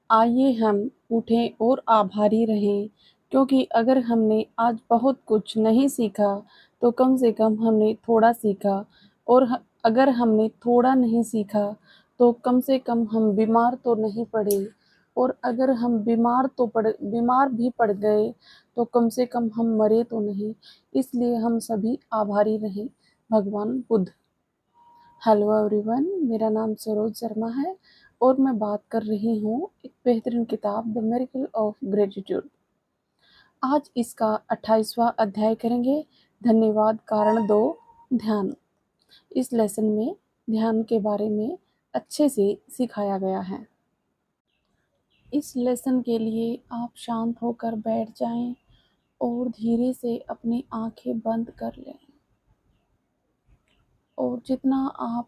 आइए हम उठें और आभारी रहें, क्योंकि अगर हमने आज बहुत कुछ नहीं सीखा, तो कम से कम हमने थोड़ा सीखा और अगर हमने थोड़ा नहीं सीखा, तो कम से कम हम बीमार तो नहीं पड़े और अगर हम बीमार भी पड़ गए, तो कम से कम हम मरे तो नहीं। इसलिए हम सभी आभारी रहें। भगवान बुद्ध। हेलो एवरीवन, मेरा नाम सरोज शर्मा है और मैं बात कर रही हूँ एक बेहतरीन किताब द मिरेकल ऑफ ग्रेटिट्यूड। आज इसका 28वां अध्याय करेंगे। धन्यवाद कारण दो, ध्यान। इस लेसन में ध्यान के बारे में अच्छे से सिखाया गया है। इस लेसन के लिए आप शांत होकर बैठ जाएं और धीरे से अपनी आंखें बंद कर लें और जितना आप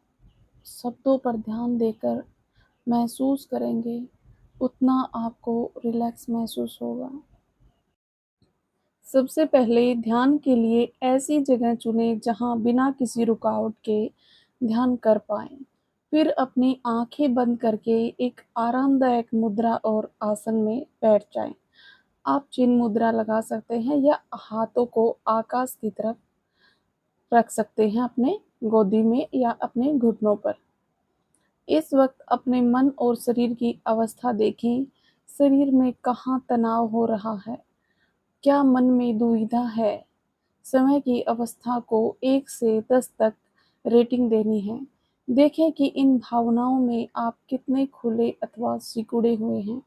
शब्दों पर ध्यान देकर महसूस करेंगे, उतना आपको रिलैक्स महसूस होगा। सबसे पहले ध्यान के लिए ऐसी जगह चुनें जहां बिना किसी रुकावट के ध्यान कर पाएं। फिर अपनी आंखें बंद करके एक आरामदायक मुद्रा और आसन में बैठ जाएं। आप चिन्ह मुद्रा लगा सकते हैं या हाथों को आकाश की तरफ रख सकते हैं, अपने गोदी में या अपने घुटनों पर। इस वक्त अपने मन और शरीर की अवस्था देखें। शरीर में कहाँ तनाव हो रहा है, क्या मन में दुविधा है। समय की अवस्था को 1 से 10 तक रेटिंग देनी है। देखें कि इन भावनाओं में आप कितने खुले अथवा सिकुड़े हुए हैं।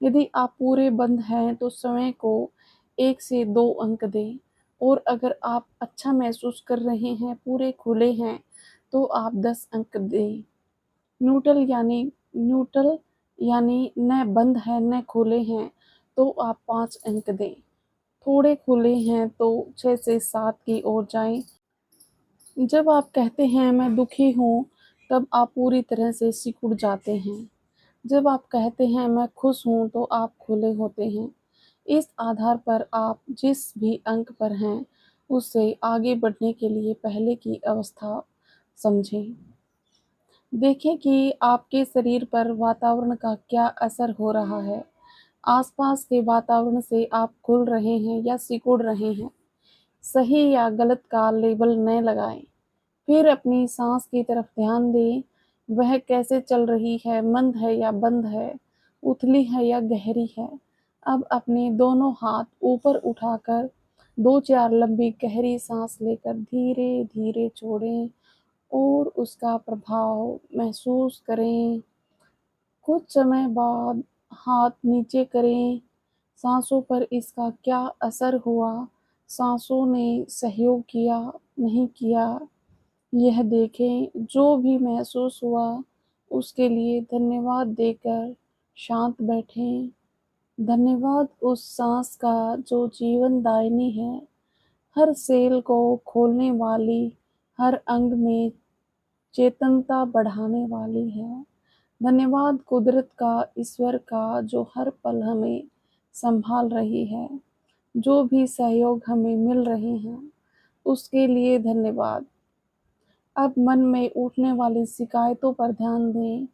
यदि आप पूरे बंद हैं तो समय को 1 से 2 अंक दें और अगर आप अच्छा महसूस कर रहे हैं, पूरे खुले हैं, तो आप 10 अंक दें। न्यूट्रल यानी न बंद है न खुले हैं, तो आप 5 अंक दें। थोड़े खुले हैं तो 6 से 7 की ओर जाएं। जब आप कहते हैं मैं दुखी हूँ, तब आप पूरी तरह से सिकुड़ जाते हैं। जब आप कहते हैं मैं खुश हूँ, तो आप खुले होते हैं। इस आधार पर आप जिस भी अंक पर हैं, उससे आगे बढ़ने के लिए पहले की अवस्था समझें। देखें कि आपके शरीर पर वातावरण का क्या असर हो रहा है। आसपास के वातावरण से आप खुल रहे हैं या सिकुड़ रहे हैं। सही या गलत का लेबल न लगाएं। फिर अपनी सांस की तरफ ध्यान दें। वह कैसे चल रही है, मंद है या बंद है, उथली है या गहरी है। अब अपने दोनों हाथ ऊपर उठाकर 2-4 लंबी गहरी सांस लेकर धीरे धीरे छोड़ें और उसका प्रभाव महसूस करें। कुछ समय बाद हाथ नीचे करें। सांसों पर इसका क्या असर हुआ, सांसों ने सहयोग किया नहीं किया, यह देखें। जो भी महसूस हुआ उसके लिए धन्यवाद देकर शांत बैठें। धन्यवाद उस सांस का जो जीवनदायिनी है, हर सेल को खोलने वाली, हर अंग में चेतनता बढ़ाने वाली है। धन्यवाद कुदरत का, ईश्वर का, जो हर पल हमें संभाल रही है। जो भी सहयोग हमें मिल रहे हैं, उसके लिए धन्यवाद। अब मन में उठने वाली शिकायतों पर ध्यान दें।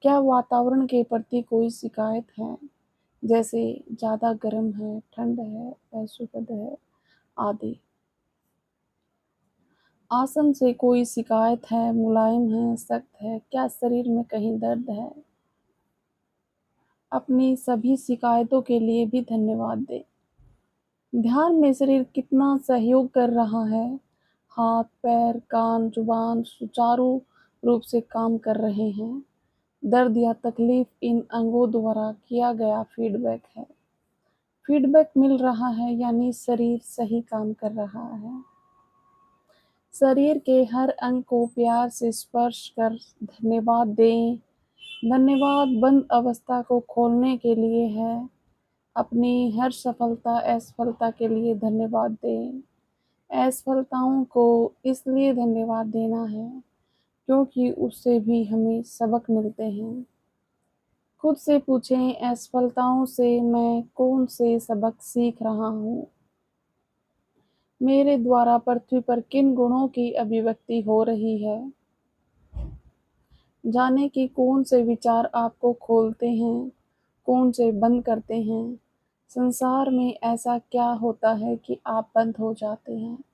क्या वातावरण के प्रति कोई शिकायत है, जैसे ज़्यादा गर्म है, ठंड है, असुखद है आदि। आसन से कोई शिकायत है, मुलायम है, सख्त है, क्या शरीर में कहीं दर्द है। अपनी सभी शिकायतों के लिए भी धन्यवाद दें। ध्यान में शरीर कितना सहयोग कर रहा है। हाथ, पैर, कान, जुबान सुचारू रूप से काम कर रहे हैं। दर्द या तकलीफ इन अंगों द्वारा किया गया फीडबैक है। फीडबैक मिल रहा है यानी शरीर सही काम कर रहा है। शरीर के हर अंग को प्यार से स्पर्श कर धन्यवाद दें। धन्यवाद बंद अवस्था को खोलने के लिए है। अपनी हर सफलता असफलता के लिए धन्यवाद दें। असफलताओं को इसलिए धन्यवाद देना है क्योंकि उससे भी हमें सबक मिलते हैं। खुद से पूछें, असफलताओं से मैं कौन से सबक सीख रहा हूँ। मेरे द्वारा पृथ्वी पर किन गुणों की अभिव्यक्ति हो रही है। जाने कि कौन से विचार आपको खोलते हैं, कौन से बंद करते हैं? संसार में ऐसा क्या होता है कि आप बंद हो जाते हैं?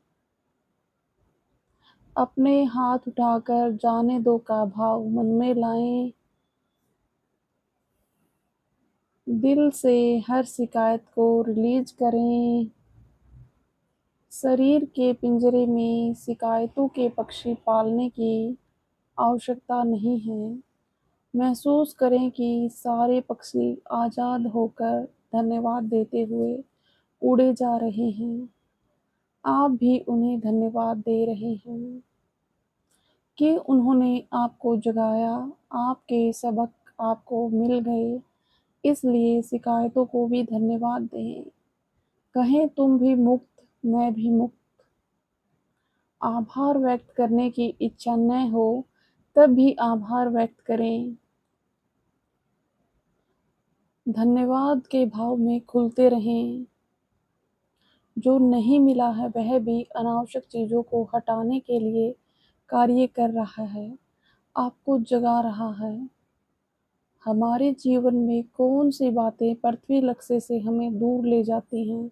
अपने हाथ उठाकर जाने दो का भाव मन में लाएं। दिल से हर शिकायत को रिलीज करें। शरीर के पिंजरे में शिकायतों के पक्षी पालने की आवश्यकता नहीं है। महसूस करें कि सारे पक्षी आज़ाद होकर धन्यवाद देते हुए उड़े जा रहे हैं। आप भी उन्हें धन्यवाद दे रहे हैं कि उन्होंने आपको जगाया, आपके सबक आपको मिल गए। इसलिए शिकायतों को भी धन्यवाद दें। कहें तुम भी मुक्त, मैं भी मुक्त। आभार व्यक्त करने की इच्छा न हो तब भी आभार व्यक्त करें। धन्यवाद के भाव में खुलते रहें। जो नहीं मिला है वह भी अनावश्यक चीज़ों को हटाने के लिए कार्य कर रहा है, आपको जगा रहा है। हमारे जीवन में कौन सी बातें पृथ्वी लक्ष्य से हमें दूर ले जाती हैं?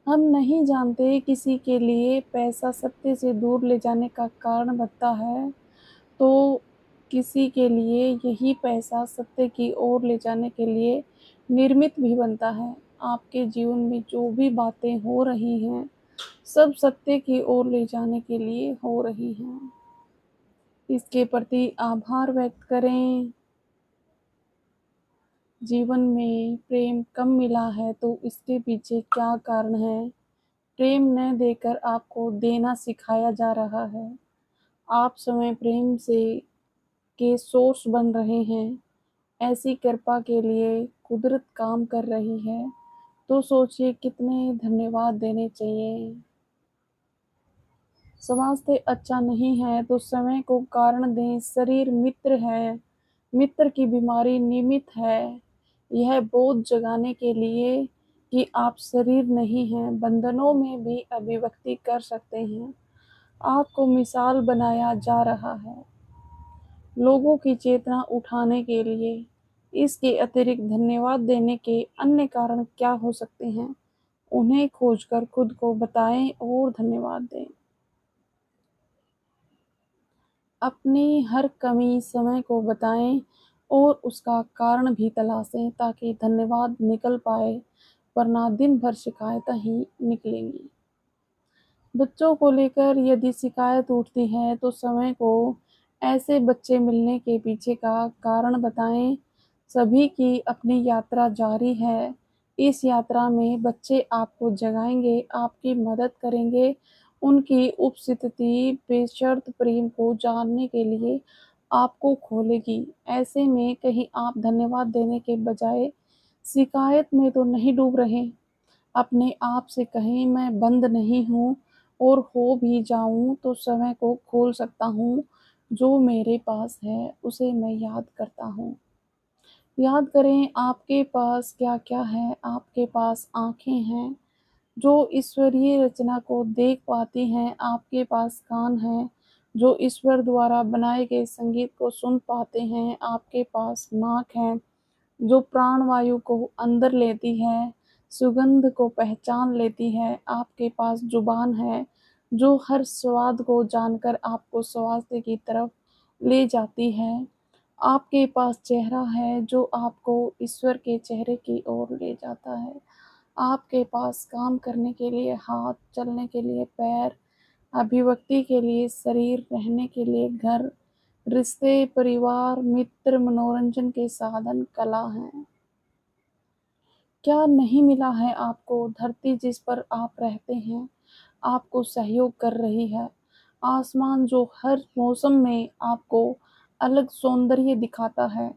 हम नहीं जानते। किसी के लिए पैसा सत्य से दूर ले जाने का कारण बनता है, तो किसी के लिए यही पैसा सत्य की ओर ले जाने के लिए निर्मित भी बनता है। आपके जीवन में जो भी बातें हो रही हैं, सब सत्य की ओर ले जाने के लिए हो रही हैं। इसके प्रति आभार व्यक्त करें। जीवन में प्रेम कम मिला है तो इसके पीछे क्या कारण है? प्रेम न देकर आपको देना सिखाया जा रहा है। आप स्वयं प्रेम से के सोर्स बन रहे हैं। ऐसी कृपा के लिए कुदरत काम कर रही है, तो सोचिए कितने धन्यवाद देने चाहिए। स्वास्थ्य अच्छा नहीं है तो समय को कारण दें। शरीर मित्र है, मित्र की बीमारी निमित्त है। यह बोध जगाने के लिए कि आप शरीर नहीं हैं, बंधनों में भी अभिव्यक्ति कर सकते हैं। आपको मिसाल बनाया जा रहा है लोगों की चेतना उठाने के लिए। इसके अतिरिक्त धन्यवाद देने के अन्य कारण क्या हो सकते हैं? उन्हें खोजकर खुद को बताएं और धन्यवाद दें। अपनी हर कमी समय को बताएं और उसका कारण भी तलाशें ताकि धन्यवाद निकल पाए, वरना दिन भर शिकायतें ही निकलेंगी। बच्चों को लेकर यदि शिकायत उठती है तो समय को ऐसे बच्चे मिलने के पीछे का कारण बताएं। सभी की अपनी यात्रा जारी है। इस यात्रा में बच्चे आपको जगाएंगे, आपकी मदद करेंगे। उनकी उपस्थिति बेशर्त प्रेम को जानने के लिए आपको खोलेगी। ऐसे में कहीं आप धन्यवाद देने के बजाय शिकायत में तो नहीं डूब रहे। अपने आप से कहें मैं बंद नहीं हूँ, और हो भी जाऊँ तो समय को खोल सकता हूँ। जो मेरे पास है उसे मैं याद करता हूँ। याद करें आपके पास क्या-क्या है। आपके पास आँखें हैं जो ईश्वरीय रचना को देख पाती हैं। आपके पास कान हैं जो ईश्वर द्वारा बनाए गए संगीत को सुन पाते हैं। आपके पास नाक है जो प्राणवायु को अंदर लेती है, सुगंध को पहचान लेती है। आपके पास जुबान है जो हर स्वाद को जानकर आपको स्वास्थ्य की तरफ ले जाती है। आपके पास चेहरा है जो आपको ईश्वर के चेहरे की ओर ले जाता है। आपके पास काम करने के लिए हाथ, चलने के लिए पैर, अभिव्यक्ति के लिए शरीर, रहने के लिए घर, रिश्ते, परिवार, मित्र, मनोरंजन के साधन, कला हैं। क्या नहीं मिला है आपको? धरती जिस पर आप रहते हैं आपको सहयोग कर रही है। आसमान जो हर मौसम में आपको अलग सौंदर्य दिखाता है।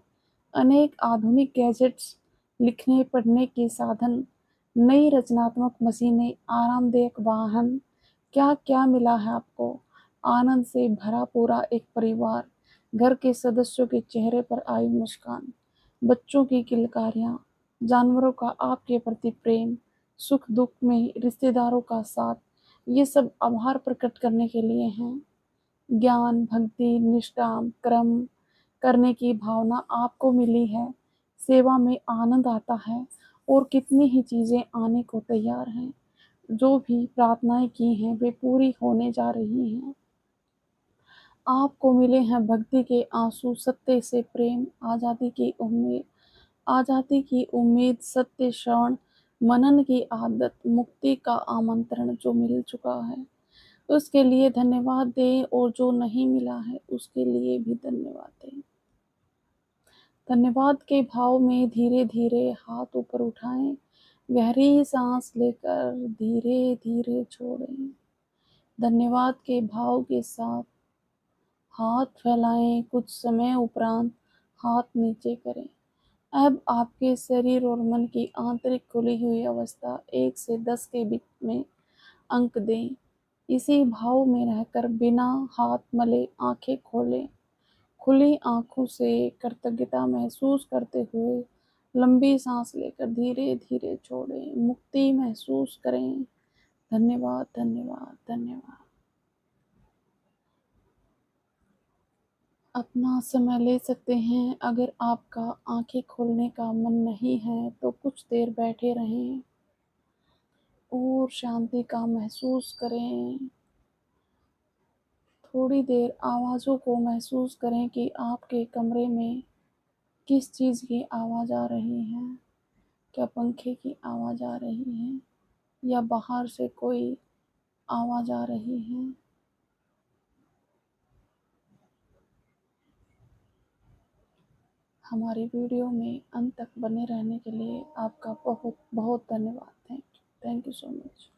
अनेक आधुनिक गैजेट्स, लिखने पढ़ने के साधन, नई रचनात्मक मशीनें, आरामदायक वाहन, क्या क्या मिला है आपको? आनंद से भरा पूरा एक परिवार, घर के सदस्यों के चेहरे पर आई मुस्कान, बच्चों की किलकारियाँ, जानवरों का आपके प्रति प्रेम, सुख दुख में रिश्तेदारों का साथ, ये सब आभार प्रकट करने के लिए हैं। ज्ञान, भक्ति, निष्ठा, कर्म करने की भावना आपको मिली है। सेवा में आनंद आता है और कितनी ही चीज़ें आने को तैयार हैं। जो भी प्रार्थनाएँ की हैं वे पूरी होने जा रही हैं। आपको मिले हैं भक्ति के आँसू, सत्य से प्रेम, आज़ादी की उम्मीद, सत्य श्रवण, मनन की आदत, मुक्ति का आमंत्रण जो मिल चुका है, उसके लिए धन्यवाद दें और जो नहीं मिला है, उसके लिए भी धन्यवाद दें। धन्यवाद के भाव में धीरे-धीरे हाथ ऊपर उठाएँ, गहरी साँस लेकर धीरे-धीरे छोड़ें। धन्यवाद के भाव के साथ हाथ फैलाएँ, कुछ समय उपरांत हाथ नीचे करें। अब आपके शरीर और मन की आंतरिक खुली हुई अवस्था 1 से 10 के बीच में अंक दें। इसी भाव में रहकर बिना हाथ मले आँखें खोलें। खुली आँखों से कृतज्ञता महसूस करते हुए लंबी सांस लेकर धीरे-धीरे छोड़ें। मुक्ति महसूस करें। धन्यवाद, धन्यवाद, धन्यवाद। अपना समय ले सकते हैं। अगर आपका आँखें खोलने का मन नहीं है तो कुछ देर बैठे रहें और शांति का महसूस करें। थोड़ी देर आवाज़ों को महसूस करें कि आपके कमरे में किस चीज़ की आवाज़ आ रही है। क्या पंखे की आवाज़ आ रही है या बाहर से कोई आवाज़ आ रही है। हमारी वीडियो में अंत तक बने रहने के लिए आपका बहुत बहुत धन्यवाद। Thank you so much.